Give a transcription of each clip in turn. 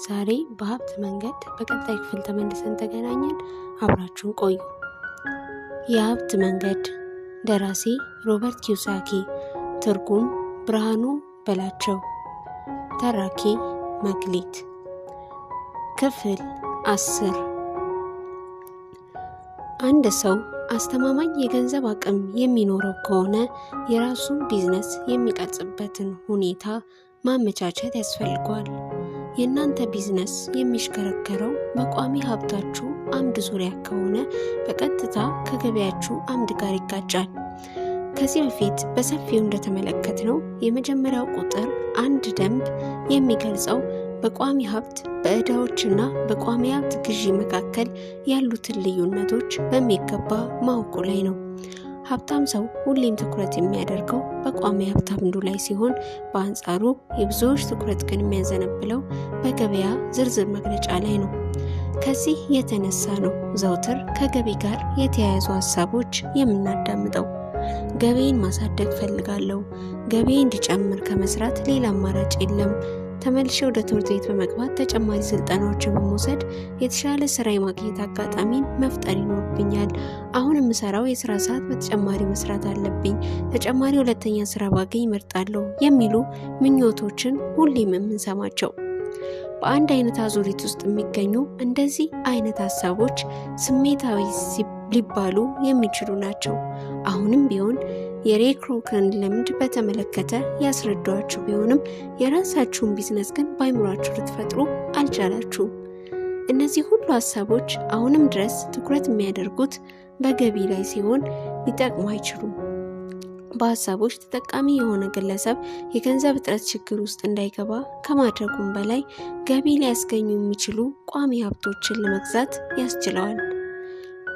ዛሬ በሀብት መንገድ በቀጣይ ክፍል ተመልሰን ተገናኘን። አብራችሁን ቆዩ። የሀብት መንገድ ደራሲ ሮበርት ኪዮሳኪ፣ ትርጉም ብርሃኑ በላቸው፣ ተራኪ መክሊት። ክፍል 10። አንድ ሰው አስተማማኝ የገንዘብ አቅም የሚኖረው ከሆነ የራሱን ቢዝነስ የሚቀርጽበትን ሁኔታ ማመቻቸት ያስፈልገዋል። የእናንተ ቢዝነስ የሚሽከረከረው በቋሚ ሀብታችሁ አምድ ዙሪያ ከሆነ በቀጥታ ከገበያችሁ አምድ ጋር ይጋጫል። ከዚህ በፊት በሰፊው እንደተመለከትነው የመጀመሪያው ቁጥር አንድ ደንብ የሚገልጸው በቋሚ ሀብት በዕዳዎችና በቋሚ ሀብት ግዢ መካከል ያሉትን ልዩነቶች በሚገባ ማወቁ ላይ ነው። ሀብታም ሰው ሁሌም ትኩረት የሚያደርገው በቋሚ ሀብት አምዱ ላይ ሲሆን፣ በአንጻሩ የብዙዎች ትኩረት ግን የሚያዘነብለው በገበያ ዝርዝር መግለጫ ላይ ነው። ከዚህ የተነሳ ነው ዘውትር ከገቢ ጋር የተያያዙ ሀሳቦች የምናዳምጠው። ገቢን ማሳደግ ፈልጋለሁ፣ ገቢ እንዲጨምር ከመስራት ሌላ አማራጭ የለም፣ ተመልሼ ወደ ትምህርት ቤት በመግባት ተጨማሪ ስልጠናዎችን በመውሰድ የተሻለ ስራ የማግኘት አጋጣሚን መፍጠር ይኖርብኛል፣ አሁን የምሰራው የስራ ሰዓት በተጨማሪ መስራት አለብኝ፣ ተጨማሪ ሁለተኛ ስራ ባገኝ እመርጣለሁ የሚሉ ምኞቶችን ሁሌም የምንሰማቸው። በአንድ አይነት አዙሪት ውስጥ የሚገኙ እንደዚህ አይነት ሀሳቦች ስሜታዊ ሊባሉ የሚችሉ ናቸው። አሁንም ቢሆን የሬይ ክሮክን ልምድ በተመለከተ ያስረዷችሁ ቢሆንም የራሳችሁን ቢዝነስ ግን በአይምሯችሁ ልትፈጥሩ አልቻላችሁም። እነዚህ ሁሉ ሀሳቦች አሁንም ድረስ ትኩረት የሚያደርጉት በገቢ ላይ ሲሆን ሊጠቅሙ አይችሉም። በሀሳቦች ተጠቃሚ የሆነ ግለሰብ የገንዘብ እጥረት ችግር ውስጥ እንዳይገባ ከማድረጉም በላይ ገቢ ሊያስገኙ የሚችሉ ቋሚ ሀብቶችን ለመግዛት ያስችለዋል።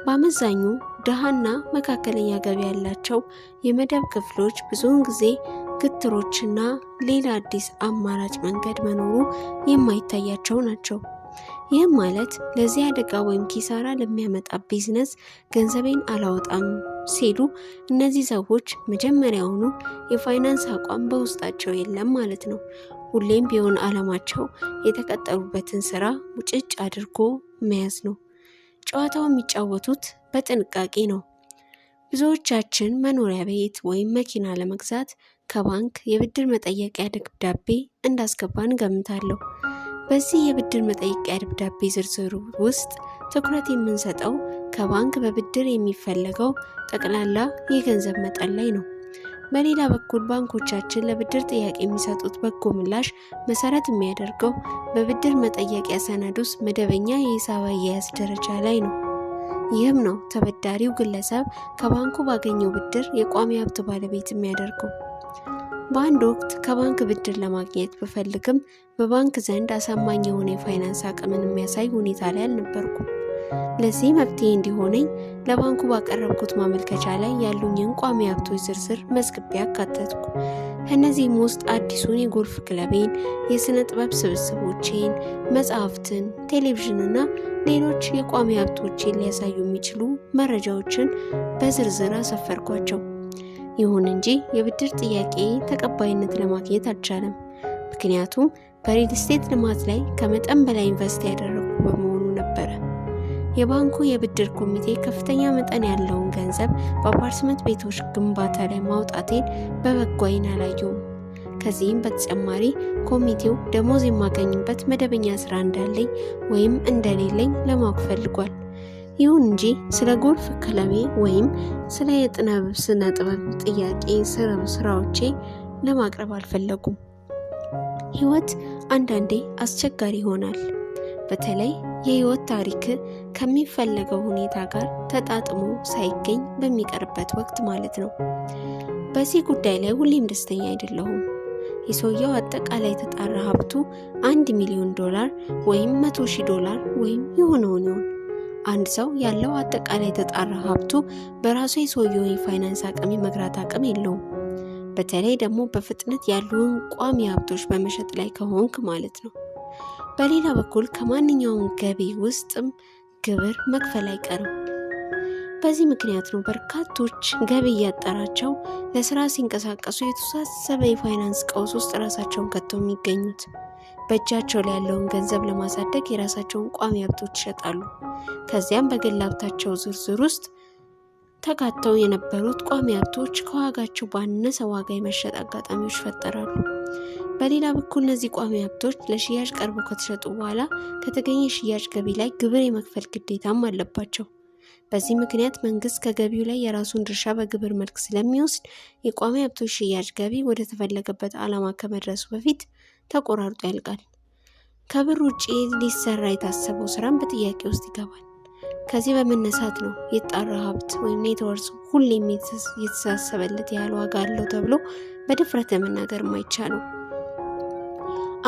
በአመዛኙ ድሃና መካከለኛ ገቢ ያላቸው የመደብ ክፍሎች ብዙውን ጊዜ ግትሮችና ሌላ አዲስ አማራጭ መንገድ መኖሩ የማይታያቸው ናቸው። ይህም ማለት ለዚህ አደጋ ወይም ኪሳራ ለሚያመጣ ቢዝነስ ገንዘቤን አላወጣም ሲሉ እነዚህ ሰዎች መጀመሪያውኑ የፋይናንስ አቋም በውስጣቸው የለም ማለት ነው። ሁሌም ቢሆን ዓላማቸው የተቀጠሩበትን ስራ ሙጭጭ አድርጎ መያዝ ነው። ጨዋታው የሚጫወቱት በጥንቃቄ ነው። ብዙዎቻችን መኖሪያ ቤት ወይም መኪና ለመግዛት ከባንክ የብድር መጠየቂያ ደብዳቤ እንዳስገባን ገምታለሁ። በዚህ የብድር መጠየቂያ ደብዳቤ ዝርዝሩ ውስጥ ትኩረት የምንሰጠው ከባንክ በብድር የሚፈለገው ጠቅላላ የገንዘብ መጠን ላይ ነው። በሌላ በኩል ባንኮቻችን ለብድር ጥያቄ የሚሰጡት በጎ ምላሽ መሰረት የሚያደርገው በብድር መጠየቂያ ሰነድ ውስጥ መደበኛ የሂሳብ አያያዝ ደረጃ ላይ ነው። ይህም ነው ተበዳሪው ግለሰብ ከባንኩ ባገኘው ብድር የቋሚ ሀብት ባለቤት የሚያደርገው። በአንድ ወቅት ከባንክ ብድር ለማግኘት ብፈልግም በባንክ ዘንድ አሳማኝ የሆነ የፋይናንስ አቅምን የሚያሳይ ሁኔታ ላይ አልነበርኩም። ለዚህ መፍትሄ እንዲሆነኝ ለባንኩ ባቀረብኩት ማመልከቻ ላይ ያሉኝን ቋሚ ሀብቶች ዝርዝር መዝግቤ አካተትኩ። ከእነዚህም ውስጥ አዲሱን የጎልፍ ክለቤን፣ የስነ ጥበብ ስብስቦቼን፣ መጽሐፍትን፣ ቴሌቪዥንና ሌሎች የቋሚ ሀብቶቼን ሊያሳዩ የሚችሉ መረጃዎችን በዝርዝር አሰፈርኳቸው። ይሁን እንጂ የብድር ጥያቄ ተቀባይነት ለማግኘት አልቻለም። ምክንያቱም በሪል ስቴት ልማት ላይ ከመጠን በላይ ኢንቨስት ያደረጉ በመሆኑ ነበረ። የባንኩ የብድር ኮሚቴ ከፍተኛ መጠን ያለውን ገንዘብ በአፓርትመንት ቤቶች ግንባታ ላይ ማውጣቴን በበጎ ዓይን አላየውም። ከዚህም በተጨማሪ ኮሚቴው ደሞዝ የማገኝበት መደበኛ ስራ እንዳለኝ ወይም እንደሌለኝ ለማወቅ ፈልጓል። ይሁን እንጂ ስለ ጎልፍ ክለቤ ወይም ስለ ስነ ጥበብ ጥያቄ ስራዎቼ ለማቅረብ አልፈለጉም። ህይወት አንዳንዴ አስቸጋሪ ይሆናል። በተለይ የህይወት ታሪክ ከሚፈለገው ሁኔታ ጋር ተጣጥሞ ሳይገኝ በሚቀርበት ወቅት ማለት ነው። በዚህ ጉዳይ ላይ ሁሌም ደስተኛ አይደለሁም። የሰውየው አጠቃላይ የተጣራ ሀብቱ $1 ሚሊዮን ወይም $100,000 ወይም የሆነውን ይሆን። አንድ ሰው ያለው አጠቃላይ የተጣራ ሀብቱ በራሱ የሰውየው የፋይናንስ አቅም የመግራት አቅም የለውም። በተለይ ደግሞ በፍጥነት ያሉን ቋሚ ሀብቶች በመሸጥ ላይ ከሆንክ ማለት ነው። በሌላ በኩል ከማንኛውም ገቢ ውስጥም ግብር መክፈል አይቀርም። በዚህ ምክንያት ነው በርካቶች ገቢ እያጠራቸው ለስራ ሲንቀሳቀሱ የተወሳሰበ የፋይናንስ ቀውስ ውስጥ ራሳቸውን ከተው የሚገኙት። በእጃቸው ላይ ያለውን ገንዘብ ለማሳደግ የራሳቸውን ቋሚ ሀብቶች ይሸጣሉ። ከዚያም በግል ሀብታቸው ዝርዝር ውስጥ ተካተው የነበሩት ቋሚ ሀብቶች ከዋጋቸው ባነሰ ዋጋ የመሸጥ አጋጣሚዎች ይፈጠራሉ። በሌላ በኩል እነዚህ ቋሚ ሀብቶች ለሽያጭ ቀርበው ከተሸጡ በኋላ ከተገኘ ሽያጭ ገቢ ላይ ግብር የመክፈል ግዴታም አለባቸው። በዚህ ምክንያት መንግስት ከገቢው ላይ የራሱን ድርሻ በግብር መልክ ስለሚወስድ የቋሚ ሀብቶች ሽያጭ ገቢ ወደ ተፈለገበት ዓላማ ከመድረሱ በፊት ተቆራርጦ ያልቃል። ከብር ውጪ ሊሰራ የታሰበው ስራም በጥያቄ ውስጥ ይገባል። ከዚህ በመነሳት ነው የጣራ ሀብት ወይም ኔትወርስ ሁሌም የተሳሰበለት ያህል ዋጋ አለው ተብሎ በድፍረት ለመናገር የማይቻለው።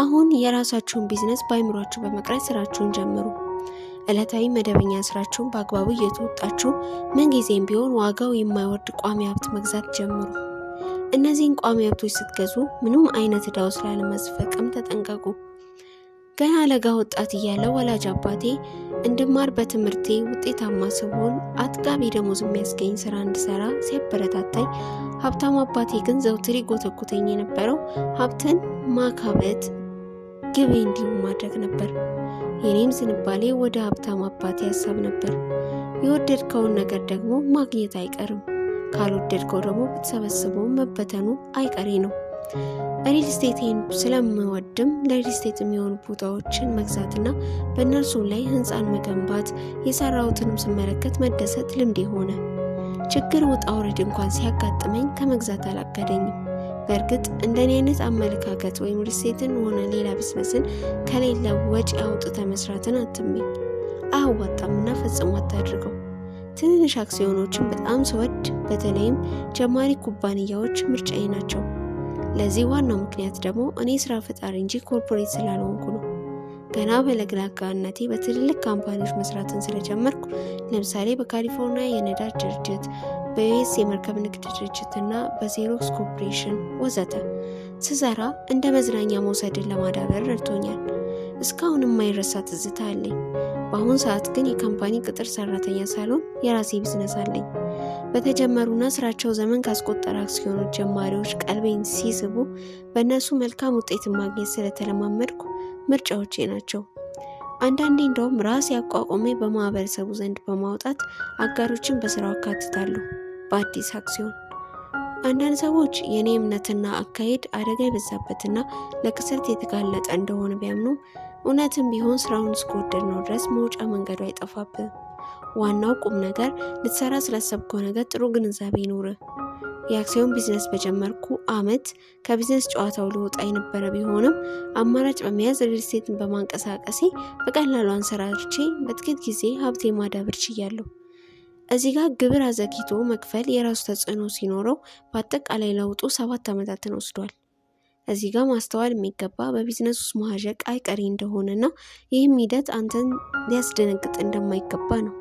አሁን የራሳችሁን ቢዝነስ በአይምሯችሁ በመቅረጽ ስራችሁን ጀምሩ። ዕለታዊ መደበኛ ስራችሁን በአግባቡ እየተወጣችሁ ምንጊዜም ቢሆን ዋጋው የማይወርድ ቋሚ ሀብት መግዛት ጀምሩ። እነዚህን ቋሚ ሀብቶች ስትገዙ ምንም አይነት ዕዳ ውስጥ ላለመዝፈቅም ተጠንቀቁ። ገና ለጋ ወጣት እያለ ወላጅ አባቴ እንድማር በትምህርቴ ውጤታማ ስሆን አጥጋቢ ደሞዝ የሚያስገኝ ስራ እንድሰራ ሲያበረታታኝ፣ ሀብታም አባቴ ግን ዘውትር ይጎተጉተኝ የነበረው ሀብትን ማካበት ግቤ እንዲሁም ማድረግ ነበር። የኔም ዝንባሌ ወደ ሀብታም አባቴ ሀሳብ ነበር። የወደድከውን ነገር ደግሞ ማግኘት አይቀርም፣ ካልወደድከው ደግሞ ብትሰበስበው መበተኑ አይቀሬ ነው። ሪል ስቴትን ስለምወድም ለሪል ስቴት የሚሆኑ ቦታዎችን መግዛትና በእነርሱ ላይ ህንፃን መገንባት የሰራሁትንም ስመለከት መደሰት ልምዴ ሆነ። ችግር ውጣ ውረድ እንኳን ሲያጋጥመኝ ከመግዛት አላገደኝም። በእርግጥ እንደኔ አይነት አመለካከት ወይም ሪል ስቴትን ሆነ ሌላ ቢዝነስን ከሌለ ወጪ አውጥተህ መስራትን አትመኝ። አያዋጣምና ፈጽሞ አታድርገው። ትንንሽ አክሲዮኖችን በጣም ስወድ፣ በተለይም ጀማሪ ኩባንያዎች ምርጫዬ ናቸው። ለዚህ ዋናው ምክንያት ደግሞ እኔ ስራ ፈጣሪ እንጂ ኮርፖሬት ስላልሆንኩ ነው። ገና በለግላጋነቴ በትልልቅ ካምፓኒዎች መስራትን ስለጀመርኩ፣ ለምሳሌ በካሊፎርኒያ የነዳጅ ድርጅት፣ በዩኤስ የመርከብ ንግድ ድርጅትና በዜሮክስ ኮርፖሬሽን ወዘተ ስሰራ እንደ መዝናኛ መውሰድን ለማዳበር ረድቶኛል። እስካሁን የማይረሳ ትዝታ አለኝ። በአሁን ሰዓት ግን የካምፓኒ ቅጥር ሰራተኛ ሳልሆን የራሴ ቢዝነስ አለኝ። በተጀመሩና ስራቸው ዘመን ካስቆጠረ አክሲዮኖች ጀማሪዎች ቀልቤን ሲስቡ በእነሱ መልካም ውጤት ማግኘት ስለተለማመድኩ ምርጫዎቼ ናቸው። አንዳንዴ እንደውም ራሴ አቋቁሜ በማህበረሰቡ ዘንድ በማውጣት አጋሮችን በስራው አካትታለሁ በአዲስ አክሲዮን። አንዳንድ ሰዎች የኔ እምነትና አካሄድ አደጋ የበዛበትና ለክስረት የተጋለጠ እንደሆነ ቢያምኑም እውነትም ቢሆን ስራውን እስከወደድ ነው ድረስ መውጫ መንገዱ አይጠፋብም። ዋናው ቁም ነገር ልትሰራ ስላሰብከው ነገር ጥሩ ግንዛቤ ይኑርህ። የአክሲዮን ቢዝነስ በጀመርኩ አመት ከቢዝነስ ጨዋታው ልወጣ የነበረ ቢሆንም አማራጭ በመያዝ ሪል ስቴትን በማንቀሳቀሴ በቀላሉ አንሰራርቼ በጥቂት ጊዜ ሀብቴ ማዳበር ችያለሁ። እዚህ ጋር ግብር አዘግይቶ መክፈል የራሱ ተጽዕኖ ሲኖረው በአጠቃላይ ለውጡ 7 ዓመታትን ወስዷል። እዚህ ጋር ማስተዋል የሚገባ በቢዝነስ ውስጥ መዋዠቅ አይቀሬ እንደሆነና ይህም ሂደት አንተን ሊያስደነግጥ እንደማይገባ ነው።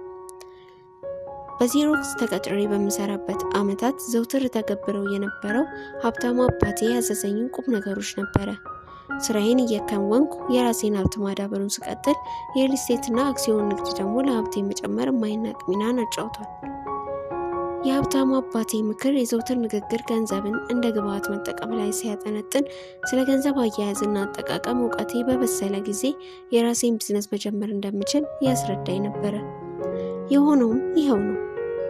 በዜሮክስ ተቀጥሬ በምሰራበት አመታት ዘውትር ተገብረው የነበረው ሀብታሙ አባቴ ያዘዘኝን ቁም ነገሮች ነበረ። ስራዬን እየከወንኩ የራሴን ሀብት ማዳበሩን ስቀጥል የሪል ስቴትና አክሲዮን ንግድ ደግሞ ለሀብቴ መጨመር የማይናቅ ሚናን አጫውቷል። የሀብታሙ አባቴ ምክር የዘውትር ንግግር ገንዘብን እንደ ግብዓት መጠቀም ላይ ሲያጠነጥን ስለ ገንዘብ አያያዝና አጠቃቀም እውቀቴ በበሰለ ጊዜ የራሴን ቢዝነስ መጀመር እንደምችል ያስረዳኝ ነበረ። የሆነውም ይኸው ነው።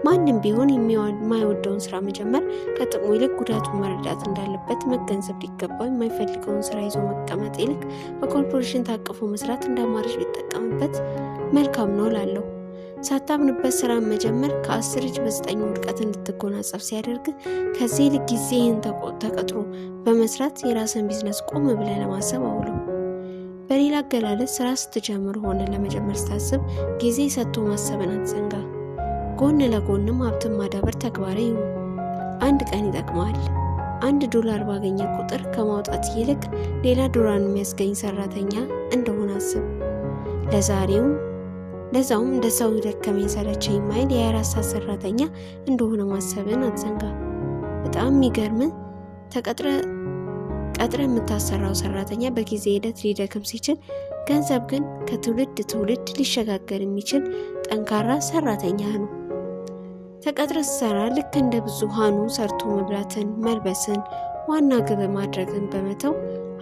ማንም ቢሆን የማይወደውን ስራ መጀመር ከጥቅሙ ይልቅ ጉዳቱን መረዳት እንዳለበት መገንዘብ ሊገባው፣ የማይፈልገውን ስራ ይዞ መቀመጥ ይልቅ በኮርፖሬሽን ታቅፎ መስራት እንደ አማራጭ ቢጠቀምበት መልካም ነው እላለሁ። ሳታምንበት ስራ መጀመር ከ10 እጅ በ9 ውድቀት እንድትጎናጸፍ ሲያደርግ ከዚህ ይልቅ ጊዜህን ተቀጥሮ በመስራት የራስን ቢዝነስ ቆም ብለህ ለማሰብ አውለው። በሌላ አገላለጽ ስራ ስትጀምር ሆነ ለመጀመር ስታስብ ጊዜ ሰጥቶ ማሰብን አትዘንጋ። ጎን ለጎንም ሀብትን ማዳበር ተግባራዊ ይሁን። አንድ ቀን ይጠቅማል። $1 ባገኘ ቁጥር ከማውጣት ይልቅ ሌላ ዶላር የሚያስገኝ ሰራተኛ እንደሆነ አስብ። ለዛውም እንደ ሰው ደከመኝ ሰለቸኝ ማይል የ24 ሰዓት ሰራተኛ እንደሆነ ማሰብን አትዘንጋ። በጣም የሚገርም ቀጥረ የምታሰራው ሰራተኛ በጊዜ ሂደት ሊደክም ሲችል፣ ገንዘብ ግን ከትውልድ ትውልድ ሊሸጋገር የሚችል ጠንካራ ሰራተኛ ነው። ተቀጥረ ሰራ ልክ እንደ ብዙሃኑ ሰርቶ መብላትን፣ መልበስን፣ ዋና ግብ ማድረግን በመተው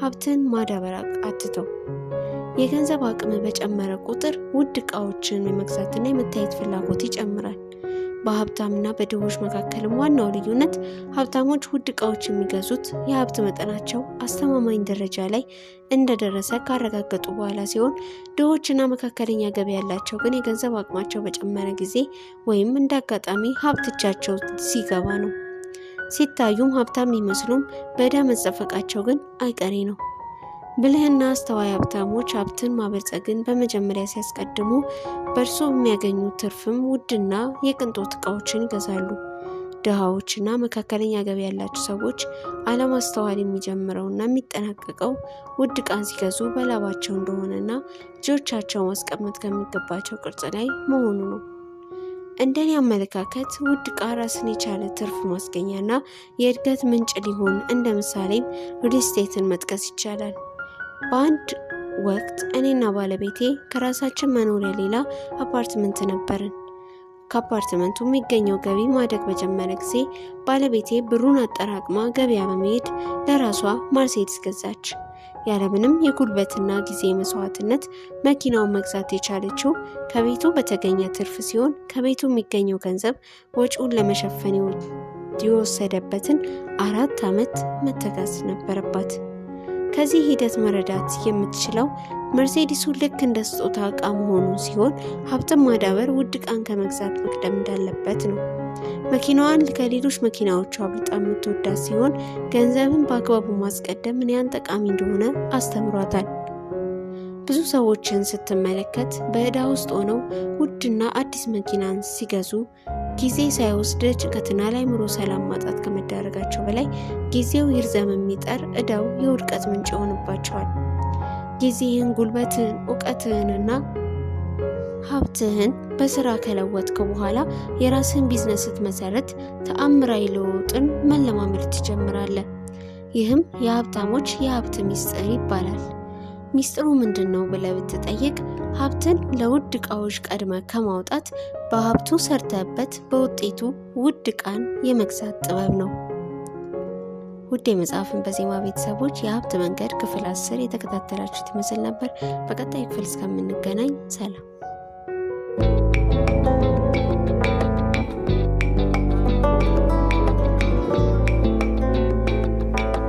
ሀብትን ማዳበር አትተው። የገንዘብ አቅም በጨመረ ቁጥር ውድ ዕቃዎችን የመግዛትና የመታየት ፍላጎት ይጨምራል። በሀብታምና በድሆች መካከልም ዋናው ልዩነት ሀብታሞች ውድ ዕቃዎች የሚገዙት የሀብት መጠናቸው አስተማማኝ ደረጃ ላይ እንደደረሰ ካረጋገጡ በኋላ ሲሆን ድሆችና መካከለኛ ገቢ ያላቸው ግን የገንዘብ አቅማቸው በጨመረ ጊዜ ወይም እንደ አጋጣሚ ሀብት እጃቸው ሲገባ ነው። ሲታዩም ሀብታም ቢመስሉም በዕዳ መዘፈቃቸው ግን አይቀሬ ነው። ብልህና አስተዋይ ሀብታሞች ሀብትን ማበልጸግን በመጀመሪያ ሲያስቀድሙ በእርሱ የሚያገኙት ትርፍም ውድና የቅንጦት ዕቃዎችን ይገዛሉ። ድሃዎችና መካከለኛ ገቢ ያላቸው ሰዎች አለማስተዋል የሚጀምረውና የሚጠናቀቀው ውድ ዕቃን ሲገዙ በላባቸው እንደሆነና ልጆቻቸው ማስቀመጥ ከሚገባቸው ቅርጽ ላይ መሆኑ ነው። እንደኔ አመለካከት ውድ ዕቃ ራስን የቻለ ትርፍ ማስገኛና የእድገት ምንጭ ሊሆን እንደ ምሳሌም ሪል ስቴትን መጥቀስ ይቻላል። በአንድ ወቅት እኔና ባለቤቴ ከራሳችን መኖሪያ ሌላ አፓርትመንት ነበርን። ከአፓርትመንቱ የሚገኘው ገቢ ማደግ በጀመረ ጊዜ ባለቤቴ ብሩን አጠራቅማ ገበያ በመሄድ ለራሷ መርሴዲስ ገዛች። ያለምንም የጉልበትና ጊዜ መስዋዕትነት መኪናውን መግዛት የቻለችው ከቤቱ በተገኘ ትርፍ ሲሆን ከቤቱ የሚገኘው ገንዘብ ወጪውን ለመሸፈን የወሰደበትን 4 ዓመት መተጋት ነበረባት። ከዚህ ሂደት መረዳት የምትችለው መርሴዲሱ ልክ እንደ ስጦታ ዕቃ መሆኑ ሲሆን ሀብትን ማዳበር ውድ ዕቃን ከመግዛት መቅደም እንዳለበት ነው። መኪናዋን ከሌሎች መኪናዎቿ አብልጣ የምትወዳት ሲሆን ገንዘብን በአግባቡ ማስቀደም ምን ያህል ጠቃሚ እንደሆነ አስተምሯታል። ብዙ ሰዎችን ስትመለከት በዕዳ ውስጥ ሆነው ውድና አዲስ መኪናን ሲገዙ ጊዜ ሳይወስድ ጭንቀትና ለአእምሮ ሰላም ማጣት ከመዳረጋቸው በላይ ጊዜው ይርዘም የሚጠር ዕዳው የውድቀት ምንጭ ይሆንባቸዋል። ጊዜህን፣ ጉልበትህን፣ እውቀትህንና ሀብትህን በስራ ከለወጥከው በኋላ የራስህን ቢዝነስ ስትመሰረት ተአምራዊ ለውጥን መለማመድ ትጀምራለህ። ይህም የሀብታሞች የሀብት ሚስጥር ይባላል። ሚስጥሩ ምንድነው ብለህ ብትጠይቅ ሀብትን ለውድ ዕቃዎች ቀድመ ከማውጣት በሀብቱ ሰርተበት በውጤቱ ውድ ዕቃን የመግዛት ጥበብ ነው። ውድ የመጽሐፍን በዜማ ቤተሰቦች የሀብት መንገድ ክፍል 10 የተከታተላችሁት ይመስል ነበር። በቀጣይ ክፍል እስከምንገናኝ ሰላም።